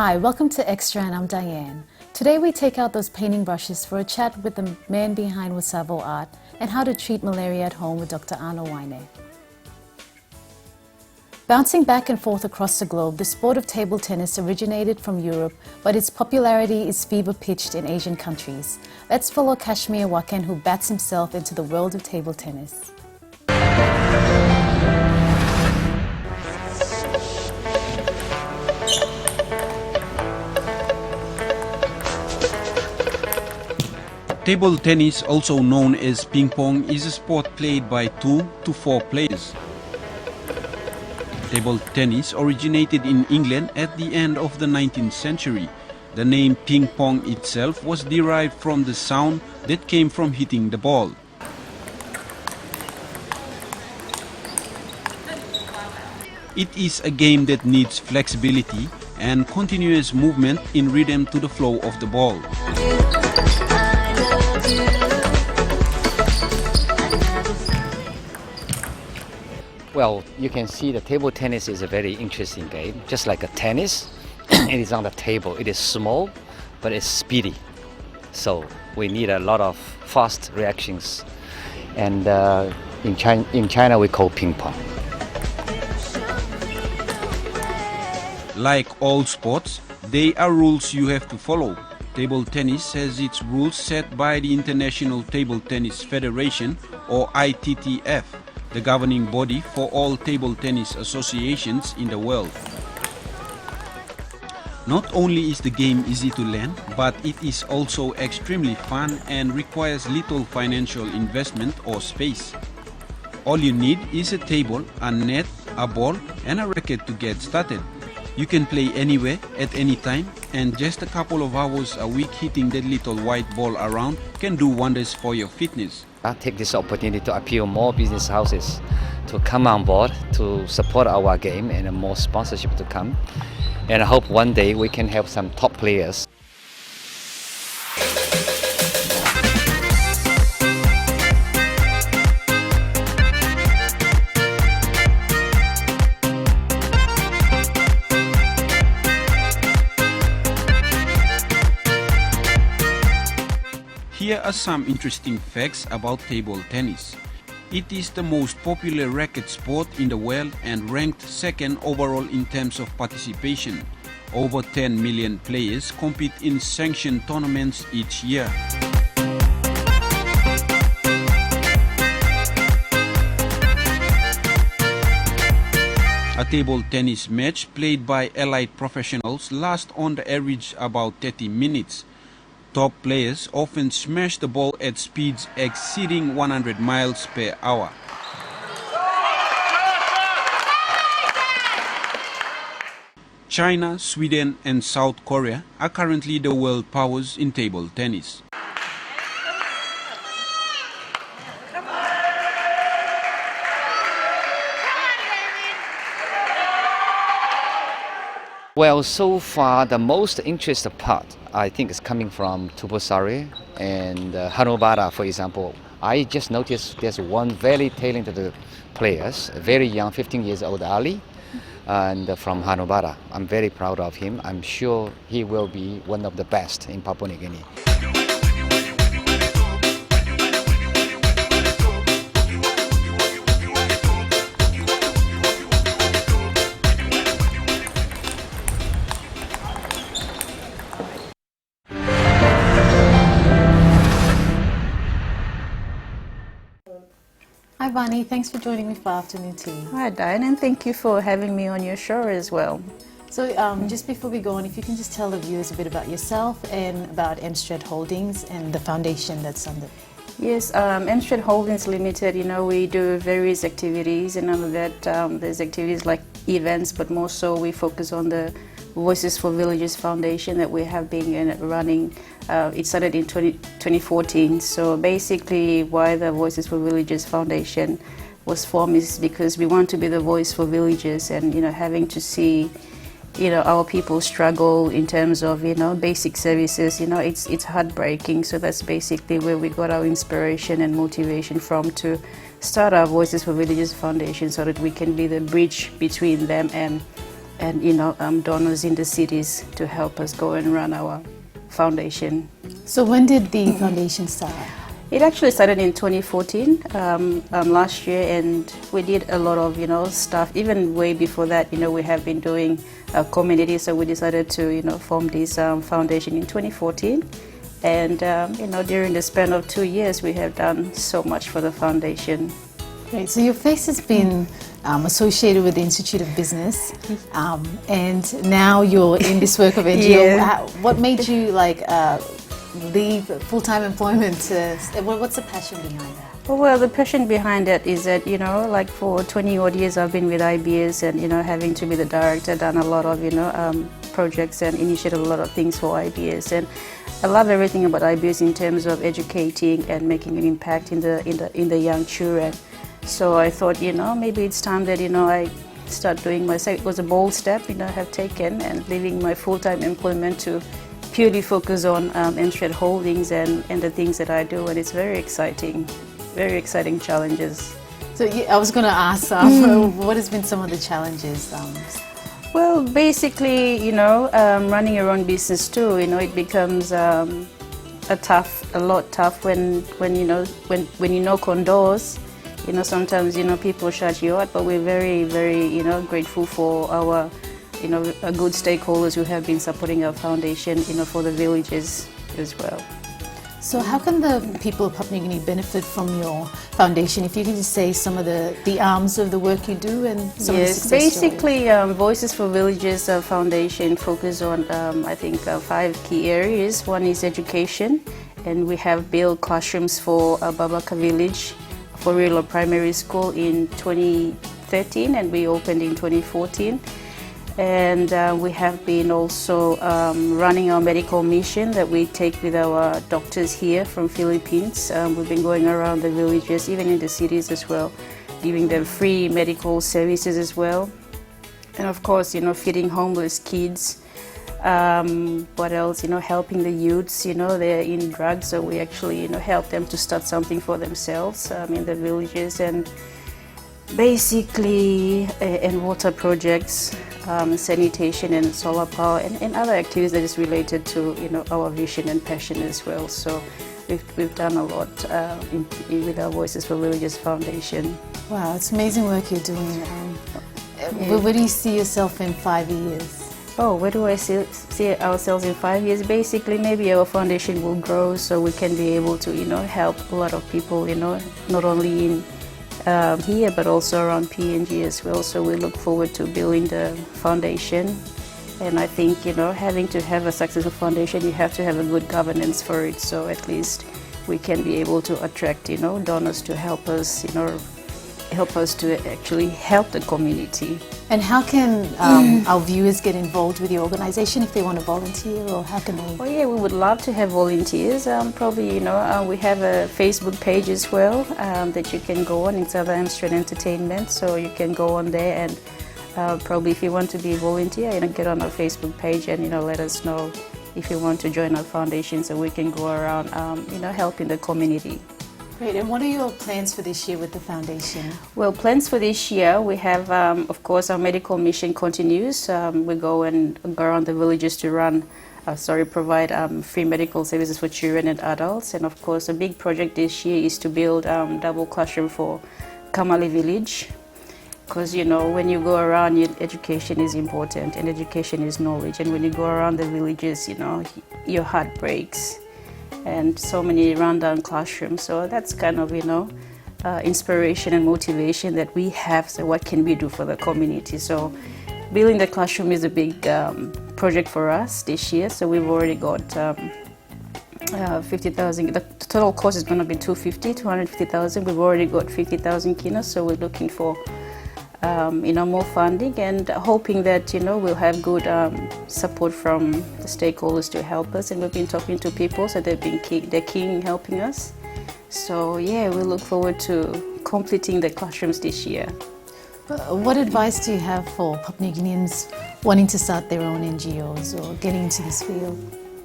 Hi, welcome to Extra and I'm Diane. Today we take out those painting brushes for a chat with the man behind Wasavo Art and how to treat malaria at home with Dr. Arno Waine. Bouncing back and forth across the globe, the sport of table tennis originated from Europe, but its popularity is fever-pitched in Asian countries. Let's follow Kashmir Wakan, who bats himself into the world of table tennis. Table tennis, also known as ping pong, is a sport played by 2 to 4 players. Table tennis originated in England at the end of the 19th century. The name ping pong itself was derived from the sound that came from hitting the ball. It is a game that needs flexibility and continuous movement in rhythm to the flow of the ball. Well, you can see the table tennis is a very interesting game. Just like a tennis, it is on the table. It is small, but it's speedy. So we need a lot of fast reactions. And in China, we call ping pong. Like all sports, there are rules you have to follow. Table tennis has its rules set by the International Table Tennis Federation, or ITTF, the governing body for all table tennis associations in the world. Not only is the game easy to learn, but it is also extremely fun and requires little financial investment or space. All you need is a table, a net, a ball, and a racket to get started. You can play anywhere, at any time, and just a couple of hours a week hitting that little white ball around can do wonders for your fitness. I take this opportunity to appeal more business houses to come on board to support our game and more sponsorship to come. And I hope one day we can have some top players. Here are some interesting facts about table tennis. It is the most popular racket sport in the world and ranked second overall in terms of participation. Over 10 million players compete in sanctioned tournaments each year. A table tennis match played by elite professionals lasts on the average about 30 minutes. Top players often smash the ball at speeds exceeding 100 miles per hour. China, Sweden and South Korea are currently the world powers in table tennis. Well, so far the most interesting part I think is coming from Tupusari and Hanobara, for example. I just noticed there's one very talented player, very young, 15 years old Ali, and from Hanobara. I'm very proud of him. I'm sure he will be one of the best in Papua New Guinea. Hi Vani, thanks for joining me for afternoon tea. Hi Diane, and thank you for having me on your show as well. So just before we go on, if you can just tell the viewers a bit about yourself and about Mstred Holdings and the foundation that's under. Yes, Mstred Holdings Limited, we do various activities, and under that there's activities like events, but more so we focus on the Voices for Villages Foundation that we have been running. It started in 2014. So basically why the Voices for Villages Foundation was formed is because we want to be the voice for villages, and having to see our people struggle in terms of basic services, it's heartbreaking. So that's basically where we got our inspiration and motivation from to start our Voices for Villages Foundation, so that we can be the bridge between them and and donors in the cities to help us go and run our foundation. So when did the foundation start? It actually started in 2014, last year, and we did a lot of stuff. Even way before that, we have been doing a community, so we decided to form this foundation in 2014. And during the span of 2 years, we have done so much for the foundation. Great. So your face has been associated with the Institute of Business, and now you're in this work of NGO. Yeah. What made you leave full-time employment? What's the passion behind that? Well, the passion behind it is that, for 20 odd years I've been with IBS, and, having to be the director, done a lot of, projects and initiated a lot of things for IBS. And I love everything about IBS in terms of educating and making an impact in the young children. So I thought, maybe it's time that, I start doing myself. It was a bold step, I have taken, and leaving my full-time employment to purely focus on Enshred Holdings and the things that I do, and it's very exciting challenges. So I was going to ask, what has been some of the challenges? Well, basically, running your own business too, it becomes a lot tough when you knock on doors. Sometimes people shut you out, but we're very, very grateful for our good stakeholders who have been supporting our foundation, for the villages as well. So how can the people of Papua New Guinea benefit from your foundation? If you could just say some of the arms of the work you do and some of the success basically, Voices for Villages Foundation focus on, I think, 5 key areas. One is education, and we have built classrooms for Babaka village for rural primary school in 2013, and we opened in 2014. And we have been also running our medical mission that we take with our doctors here from Philippines. We've been going around the villages, even in the cities as well, giving them free medical services as well. And of course, feeding homeless kids. What else? Helping the youths, they're in drugs, so we actually, help them to start something for themselves in the villages. And basically, and water projects, sanitation and solar power, and other activities that is related to our vision and passion as well. So we've done a lot with our Voices for Villages Foundation. Wow, it's amazing work you're doing. Where do you see yourself in 5 years? Oh, where do I see ourselves in 5 years? Basically, maybe our foundation will grow so we can be able to help a lot of people, not only in here, but also around PNG as well. So we look forward to building the foundation. And I think, having to have a successful foundation, you have to have a good governance for it. So at least we can be able to attract, donors to help us, help us to actually help the community. And how can our viewers get involved with your organization if they want to volunteer, or how can they? Well, yeah, we would love to have volunteers. Probably, we have a Facebook page as well that you can go on. It's Other Enshred Entertainment, so you can go on there, and probably if you want to be a volunteer, get on our Facebook page and let us know if you want to join our foundation, so we can go around, helping the community. Great. And what are your plans for this year with the foundation? Well, plans for this year, we have, of course, our medical mission continues. We go around the villages to provide free medical services for children and adults. And of course, a big project this year is to build double classroom for Kamali village. Because, when you go around, education is important, and education is knowledge. And when you go around the villages, your heart breaks. And so many rundown classrooms. So that's kind of, inspiration and motivation that we have. So what can we do for the community? So building the classroom is a big project for us this year. So we've already got 50,000. The total cost is going to be 250,000. We've already got 50,000 kinos. So we're looking for more funding, and hoping that we'll have good support from the stakeholders to help us. And we've been talking to people, so they're keen in helping us. So yeah, we look forward to completing the classrooms this year. What advice do you have for Papua New Guineans wanting to start their own NGOs or getting into this field?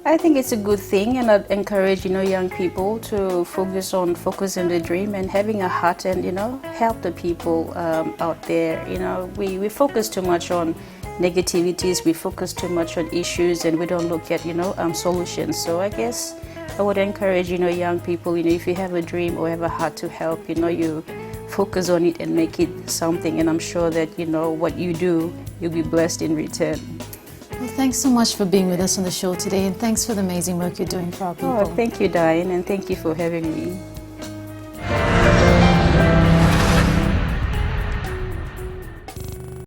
I think it's a good thing, and I'd encourage young people to focus on the dream and having a heart, and help the people out there. We focus too much on negativities, we focus too much on issues, and we don't look at solutions. So I guess I would encourage young people, if you have a dream or have a heart to help, you focus on it and make it something, and I'm sure that what you do, you'll be blessed in return. Well, thanks so much for being with us on the show today, and thanks for the amazing work you're doing for our people. Oh, thank you, Diane, and thank you for having me.